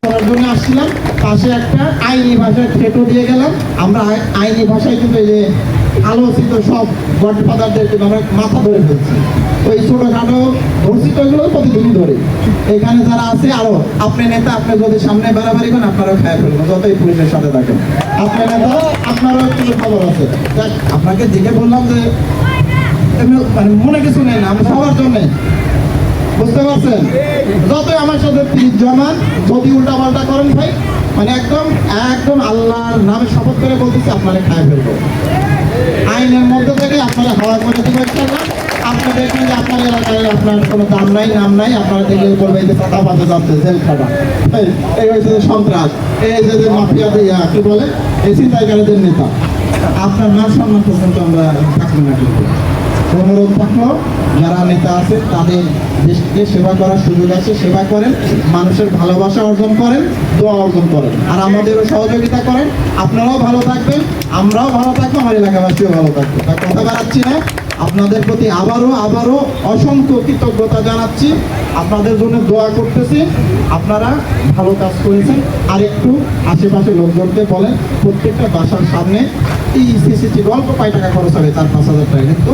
করার জন্য আসছিলাম, পাশে একটা আইনি ভাষায় থেটো দিয়ে গেলাম। আমরা আইনি ভাষায় কিন্তু এই যে আলোচিত সব গডফাদারদের কিন্তু আমরা মাথা ধরে ফেলছি। ওই ছোটখাটো ধরছি তো এগুলো প্রতিদিনই ধরে। এখানে যারা আছে আরো আপনি নেতা, আপনি যদি সামনে বাড়াবাড়ি করেন আপনারাও খায় ফেলবেন, যতই পুলিশের সাথে থাকেন। আপনি নেতা, আপনারও কিন্তু খবর আছে। দেখ, আপনাকে জিজ্ঞেস বললাম যে মানে মনে কিছু নেই না, আমি সবার জন্য, বুঝতে পারছেন? যতই আমার সাথে জমান, যদি উল্টা পাল্টা করেন ভাই, মানে একদম একদম আল্লাহর নামে শপথ করে বলতেছি আপনারা খায় ফেলবো। আইনের মধ্যে থেকে আপনারা হাওয়া করে দেবো ইনশাআল্লাহ। আপনি দেখবেন যে আপনার এলাকায় আপনার কোনো দাম নাই, নাম নাই, আপনারা দেখলে বলবে এই যে টাকা বাজে যাচ্ছে জেল খাটা, এই হয়েছে যে সন্ত্রাস, এই যে মাফিয়া দিয়া কি বলে এই ছিনতাইকারীদের নেতা। আপনার নাম সম্মান পর্যন্ত আমরা থাকবো না। কিন্তু অনুরোধ থাকলো, যারা নেতা আছে তাদের দেশকে সেবা করার সুযোগ আছে, সেবা করেন, মানুষের ভালোবাসা অর্জন করেন, দোয়া অর্জন করেন, আর আমাদেরও সহযোগিতা করেন। আপনারাও ভালো থাকবেন, আমরাও ভালো থাকবো, আমার এলাকাবাসীও ভালো থাকবে। তার কথা বাড়াচ্ছি না, আপনাদের প্রতি আবারও অসংখ্য কৃতজ্ঞতা জানাচ্ছি। আপনাদের জন্য দোয়া করতেছি। আপনারা ভালো কাজ করেছেন। আর একটু আশেপাশে লোকজনকে বলেন প্রত্যেকটা বাসার সামনে এই সিসিটিভি অল্প কয় টাকা খরচ হবে, 4-5 হাজার টাকা, কিন্তু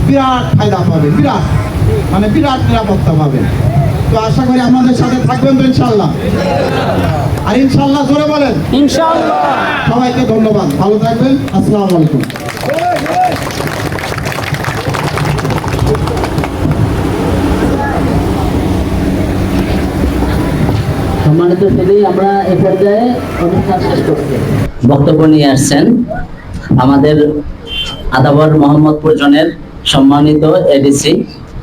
বিরাট ফায়দা পাবে, বিরাট নিরাপত্তা পাবে। তো আশা করি আমাদের সাথে থাকবেন তো ইনশাআল্লাহ। আর ইনশাআল্লাহ জোরে বলেন ইনশাআল্লাহ। সবাইকে ধন্যবাদ, ভালো থাকবেন। আসসালামু আলাইকুম। সম্মানিত সুধী, আমরা এ পর্যায়ে অনুষ্ঠান শেষ করছি। বক্তব্য নিয়ে আসছেন আমাদের আদাবর মোহাম্মদপুর জোনের সম্মানিত এডিসি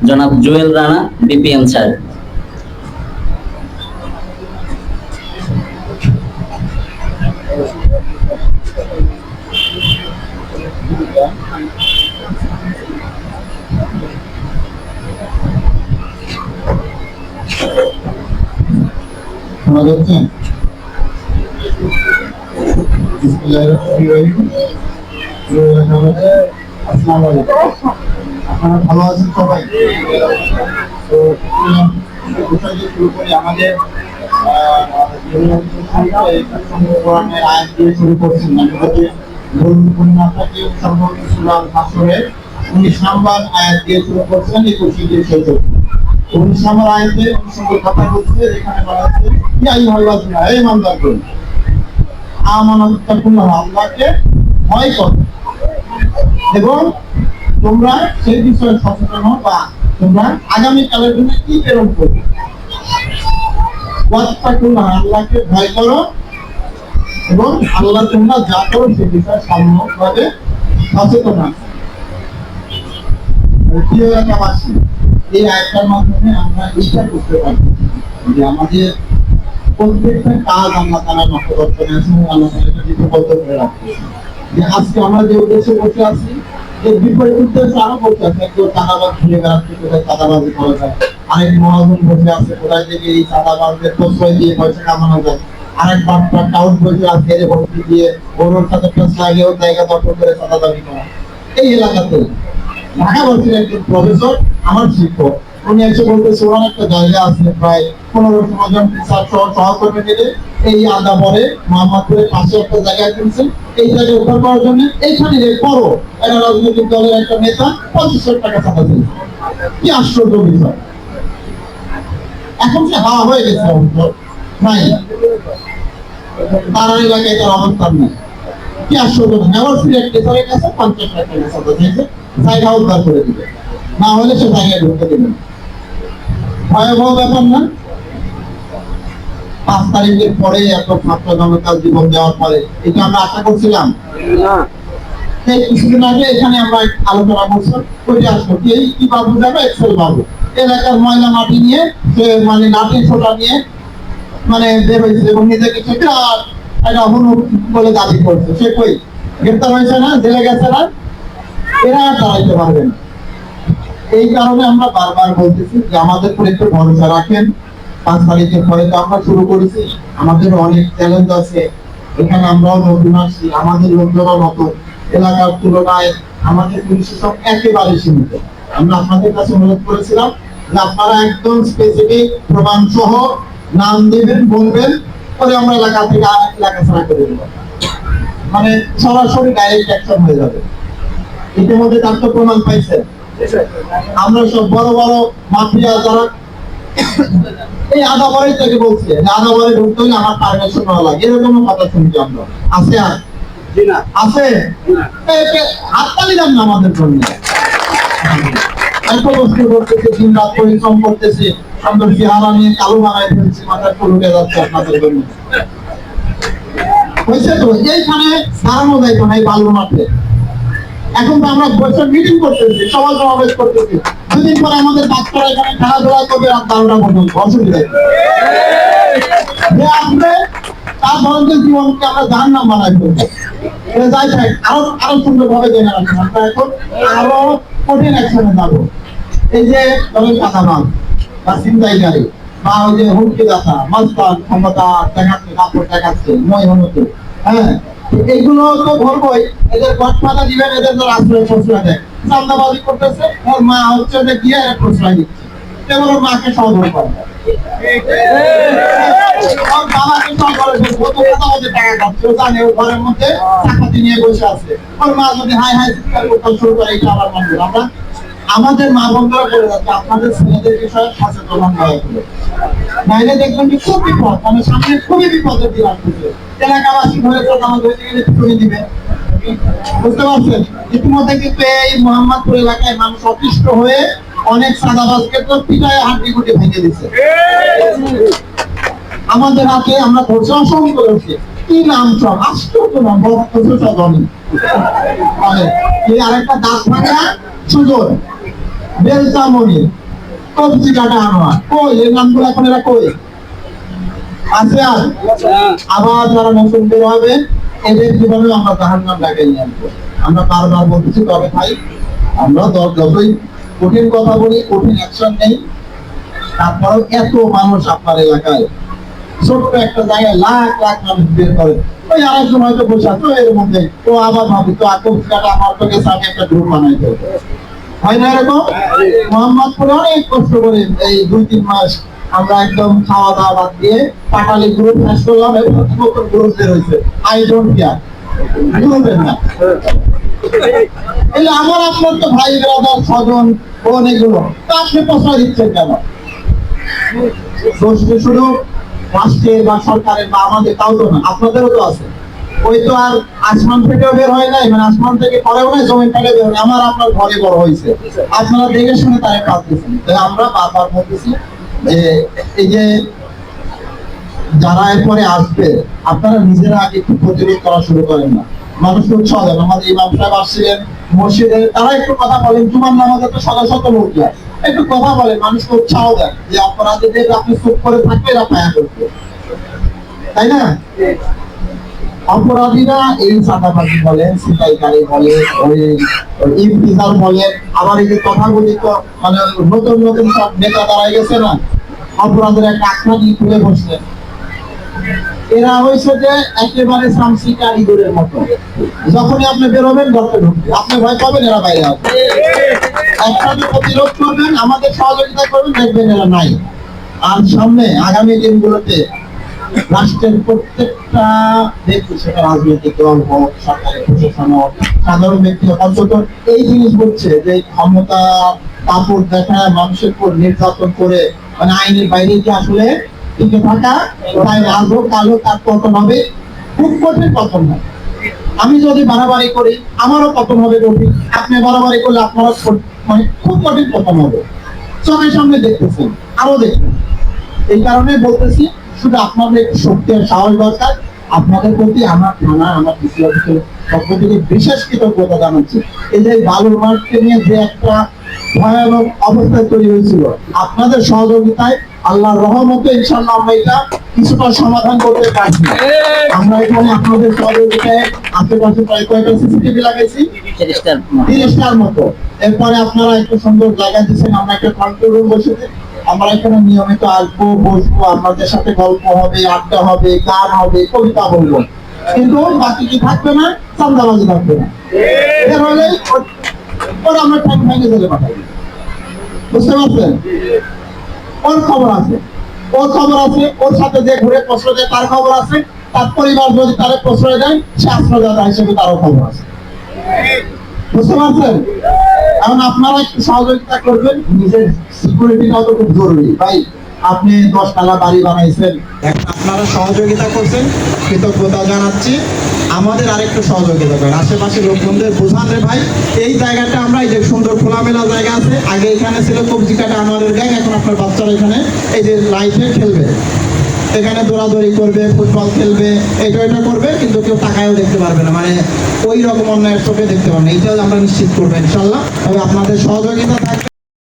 জনাব জুয়েল রানা বিপিএন স্যার। আপনারা ভালো আছেন সবাই? তো শুরু করি আমাদের আয়াত দিয়ে শুরু করছি। পূর্ণিমাটাকে সর্বশের 19 নম্বর আয়াত দিয়ে শুরু করছেন, 21 দিয়ে শেষ হচ্ছে। 19 নম্বর আয়াতে সঙ্গে কথা বলছে, এখানে বলা হচ্ছে ইয়া আইয়ুহাল্লাযিনা, হে ইমানদারগণ, আমানুত্তাকুল্লাহ, আল্লাহকে ভয় করো এবং তোমরা সেই বিষয়ে সচেতন হও, বা তোমরা আগামী কালের জন্য কি প্রেরণ করবে। ওয়াত্তাকুল্লাহ, আল্লাহকে ভয় করো এবং আল্লাহ তোমরা যা করো সেই বিষয়ে সম্যকভাবে সচেতন হও। প্রিয় এলাকাবাসী, এই আয়াতটার মাধ্যমে আমরা এইটা বুঝতে পারি যে আমাদের প্রত্যেকটা কাজ আল্লাহ তাআলা নকল আছে, আল্লাহ তাআলা এটা লিপিবদ্ধ করে রাখতেছে। যে আজকে আমরা যে উদ্দেশ্যে বসে আছি, এর বিপরীত উদ্দেশ্যে আরো বসে আছে। কেউ চাঁদাবাজ ঘুরে বেড়াচ্ছে, কোথায় চাঁদাবাজি করা যায়। আরেক মহাজন বসে আছে, কোথায় থেকে এই চাঁদাবাজদের প্রশ্রয় দিয়ে পয়সা কামানো যায়। আরেক বাচ্চা টাউন বসে আছে, এর ভর্তি দিয়ে ওর সাথে প্রেস লাগিয়ে জায়গা দখল করে চাঁদাবাজি করা। এই এলাকাতে ঢাকা ভার্সিটির একজন প্রফেসর, আমার শিক্ষক, উনি এসে বলতেছে ওনার একটা জায়গা আছে প্রায় 15-16 জন টিচার সহকর্মী মিলে এই আদাবরে মোহাম্মদপুরের পাশে একটা জায়গা কিনছেন। এই জায়গায় উদ্ধার করার জন্য এইখানে করো একটা রাজনৈতিক দলের একটা নেতা 25 লাখ টাকা চাঁদা দিল। কি আশ্চর্য বিষয়! এখন সে হাওয়া হয়ে গেছে, নাই তার এলাকায় তার অবস্থান নেই। কি আশ্চর্য! নেভারসিটির এক টিচারের কাছে 50 লাখ টাকা চাঁদা দিয়েছে, জায়গা উদ্ধার করে দিবে, না হলে সে জায়গায় ঢুকতে দেবেন। ভয়াবহ ব্যাপার না? 5 তারিখের পরে এত ছাত্র জনতার জীবন দেওয়ার পরে এটা আমরা আশা করছিলাম? কিছুদিন আগে এখানে আমরা আলোচনা করছিলাম, ওইটা আসলো কি বাবু যাবে, এক্সেল বাবু এলাকার ময়লা মাটি নিয়ে, সে মানে লাঠি ছোটা নিয়ে মানে বের হয়েছে এবং নিজেকে সে বিরাট একটা হনুক বলে দাবি করছে। সে কই গ্রেপ্তার হয়েছে না, জেলে গেছে না, এরা দাঁড়াইতে পারবে না। এই কারণে আমরা বারবার বলতেছি যে আমাদের উপর একটু ভরসা রাখেন। 5 তারিখের পরে তো আমরা শুরু করেছি, আমাদের অনেক চ্যালেঞ্জ আছে। এখানে আমরাও নতুন আসছি, আমাদের লোকজনও নতুন, এলাকার তুলনায় আমাদের পুলিশ সব একেবারে সীমিত। আমরা আপনাদের কাছে অনুরোধ করেছিলাম যে আপনারা একদম স্পেসিফিক প্রমাণ সহ নাম দেবেন, বলবেন পরে আমরা এলাকা থেকে এলাকা ছাড়া করে দেবো, মানে সরাসরি ডাইরেক্ট অ্যাকশন হয়ে যাবে। ইতিমধ্যে তার তো প্রমাণ পাইছেন। আমরা সব বড় বড় মাফিয়া যারা এই আদাবাড়ি থেকে বলছে যে আদাবাড়ি ঢুকতে হলে আমার পারমিশন নেওয়া লাগে, এরকম কথা শুনছি আমরা। আছে আর আছে হাততালি দেন না আমাদের জন্য। এত বস্তু করতেছে, দিন রাত পরিশ্রম করতেছে, সুন্দর চেহারা নিয়ে কালো বানায় ফেলছে, মাথার চুলকে যাচ্ছে আপনাদের জন্য। হয়েছে তো এইখানে দাঁড়ানো যাইতো না এই বালুর মাঠে। এখন তো আমরা বসে মিটিং করতেছি, সভা সমাবেশ করতেছি, দুদিন পরে আমাদের বাচ্চারা এখানে খেলাধুলা করবে রাত 12টা পর্যন্ত, অসুবিধা যে আসবে তার ধরনের জীবনকে আমরা জাহান্নাম বানাই ফেলবো। যাই থাক, আরো সুন্দর ভাবে জেনে রাখবেন, আমরা এখন আরো কঠিন অ্যাকশনে যাবো। এই যে ধরেন কাঁচামাল বা ছিনতাইকারী বা ওই যে হুমকি দাতা, মাস্তান, ক্ষমতা দেখাচ্ছে, কাপড় দেখাচ্ছে, মই হনতে, হ্যাঁ এইগুলো তো ধরবই। এদের গঠপাতা দিবেন, এদের তো আশ্রয় প্রশ্রয় দেয়, চান্দাবাজি করতেছে, ওর মা হচ্ছে যে গিয়ে প্রশ্রয় দিচ্ছে, এবার ওর মাকে সহযোগ করে, ওর বাবাকে সহযোগ করে, কত কথা বলতে টাকা খাচ্ছে, ও জানে ওর ঘরের মধ্যে চাকাতি নিয়ে বসে আছে, ওর মা যদি হাই হাই চিৎকার করতে শুরু করে, এটা আবার মানবে আমরা। আমাদের মা বন্ধুরা বলে যাচ্ছে আপনাদের ছেলেদের বিষয়ে সচেতন হয়ে গেলে নাইলে দেখবেন যে খুব বিপদ, মানে সামনে খুবই বিপদের দিন আসতেছে। এলাকাবাসী ধরে তো আমাদের করে দিবে, বুঝতে পারছেন? ইতিমধ্যে কিন্তু এই মোহাম্মদপুর এলাকায় মানুষ অতিষ্ঠ হয়ে অনেক সাদাবাজকে তো পিটায় হাড্ডি গুটি ভেঙে দিচ্ছে। আমাদের হাতে আমরা ধরছি, অসংখ্য করেছি, কি নাম সব আশ্চর্য নাম, এই আরেকটা দাঁত ভাঙা সুজন, বেলচামনি, কবজি কাটা আনোয়ার, কই এই নামগুলো এখন এরা কই আছে? আর আবার যারা নতুন বের হবে এদের জীবনে আমরা জাহান্নাম লাগাই নিয়ে আসবো। আমরা বারবার বলতেছি, তবে ভাই আমরা যতই কঠিন কথা বলি, কঠিন অ্যাকশন নেই, তারপরেও এত মানুষ আপনার এলাকায়, ছোট্ট একটা জায়গায় লাখ লাখ মানুষ বের করে, ওই আরেকজন হয়তো বসে আছে এর মধ্যে, তো আবার ভাবি তো আকস্মিকটা আমার তো গেছে, আমি একটা গ্রুপ বানাই দেবো, হয় না এরকম? মোহাম্মদপুরে অনেক কষ্ট করে এই 2-3 মাস আমরা একদম খাওয়া দাওয়া বাদ দিয়ে পাটালি গ্রুপ শেষ করলাম, নতুন গ্রুপ বের হয়েছে, আই ডোন্ট কেয়ার গ্রুপের না। এলে আমার আপনার তো ভাই ব্রাদার স্বজন বোন এগুলো, তো আপনি প্রশ্রয় দিচ্ছেন কেন? শুধু রাষ্ট্রের বা সরকারের বা আমাদের, তাও তো না, আপনাদেরও তো আছে। ওই তো আর আসমান থেকেও বের হয় নাই, মানে আসমান থেকে পরেও নাই, জমিন থেকে বের হয়, আমার আপনার ঘরে বড় হয়েছে, আপনারা দেখে শুনে তারা কাজ দিচ্ছেন। তাই আমরা বারবার বলতেছি যে এই যে যারা এরপরে আসবে আপনারা নিজেরা আগে একটু প্রতিরোধ করা শুরু করেন না, মানুষকে উৎসাহ দেন। আমাদের ইমাম সাহেব আসছিলেন মসজিদে, তারা একটু কথা বলেন, জুমার নামাজে তো শত শত লোক যায়, একটু কথা বলেন, মানুষকে উৎসাহ দেন যে অপরাধীদের আপনি চুপ করে থাকবে, এরা পায়া করবে, তাই না? অপরাধীরা এই চাঁদাবাজি বলেন, ছিনতাইকারী বলেন, ওই ইফতিজার বলেন, আবার এই যে তথাকথিত মানে নতুন নতুন সব নেতা দাঁড়ায় গেছে না, অপরাধের একটা আখ্যা দিয়ে তুলে বসছে, এরা হয়েছে যে একেবারে সামসিকা ইঁদুরের মতো, যখনই আপনি বেরোবেন গর্তে ঢুকবে, আপনি ভয় পাবেন, এরা বাইরে আসবে। একসাথে প্রতিরোধ করবেন, আমাদের সহযোগিতা করবেন, দেখবেন এরা নাই। আর সামনে আগামী দিনগুলোতে রাষ্ট্রের প্রত্যেকটা ব্যক্তি, সেটা রাজনৈতিক দল হোক, সরকারি প্রশাসন হোক, সাধারণ ব্যক্তি হোক, অন্তত এই জিনিস বলছে যে ক্ষমতা কাপড় দেখায় মানুষের উপর নির্যাতন করে, মানে আইনের বাইরে কি আসলে টিকে থাকা, তাই আজ হোক কাল হোক তার পতন হবে, খুব কঠিন পতন হয়। আমি যদি বাড়াবাড়ি করি আমারও পতন হবে কঠিন, আপনি বাড়াবাড়ি করলে আপনারও মানে খুব কঠিন পতন হবে, চোখের সামনে দেখতেছেন, আরো দেখবেন। এই কারণে বলতেছি, শুধু আপনাদের একটু শক্তি আর সাহস দরকার। আপনাদের প্রতি আমার থানা, আমার ডিসি অফিসের পক্ষ থেকে বিশেষ কৃতজ্ঞতা জানাচ্ছি। এই যে বালুর মাঠকে নিয়ে যে একটা ভয়ানক অবস্থা তৈরি হয়েছিল, আপনাদের সহযোগিতায় আল্লাহর রহমতে ইনশাআল্লাহ আমরা এটা কিছুটা সমাধান করতে পারছি। আমরা এখানে আপনাদের সহযোগিতায় আশেপাশে প্রায় কয়েকটা সিসিটিভি লাগাইছি, 30টার মতো। এরপরে আপনারা একটু সুন্দর জায়গা দিচ্ছেন, আমরা একটা কন্ট্রোল রুম বসেছি, আমরা এখানে নিয়মিত আসবো, বসবো, আপনাদের সাথে গল্প হবে, আড্ডা হবে, গান হবে, কবিতা বলবো, কিন্তু বাকি কি থাকবে না, চান্দাবাজি থাকবে না। এর হলে ওরা আমরা টাইম ভেঙে দিলে পাঠাই, বুঝতে পারছেন? ওর খবর আছে, ওর খবর আছে, ওর সাথে যে ঘুরে প্রশ্রয় দেয় তার খবর আছে, তার পরিবার যদি তার প্রশ্রয় দেয় সে আশ্রয়দাতা হিসেবে তারও খবর আছে। বুঝতে পারছেন? এখন আপনারা একটু সহযোগিতা করবেন, নিজের সিকিউরিটিটাও তো খুব জরুরি ভাই। আপনি 10 তলা বাড়ি বানাইছেন, এখন আপনারা সহযোগিতা করছেন, কৃতজ্ঞতা জানাচ্ছি। আমাদের আরেকটু সহযোগিতা করেন, আশেপাশে লোকজনদের বোঝান রে ভাই এই জায়গাটা আমরা, এই যে সুন্দর খোলামেলা জায়গা আছে, আগে এখানে ছিল কবজি কাটা আমাদের গ্যাং, এখন আপনার বাচ্চারা এখানে এই যে লাইফে খেলবে, এখানে দৌড়াদৌড়ি করবে, ফুটবল খেলবে, এটা করবে, কিন্তু কেউ টাকায়ও দেখতে পারবে না, মানে ওই রকম অন্যায়ের চোখে দেখতে পারবে না। এইটাও আমরা নিশ্চিত করবো ইনশাল্লাহ। তবে আপনাদের সহযোগিতা থাকবে।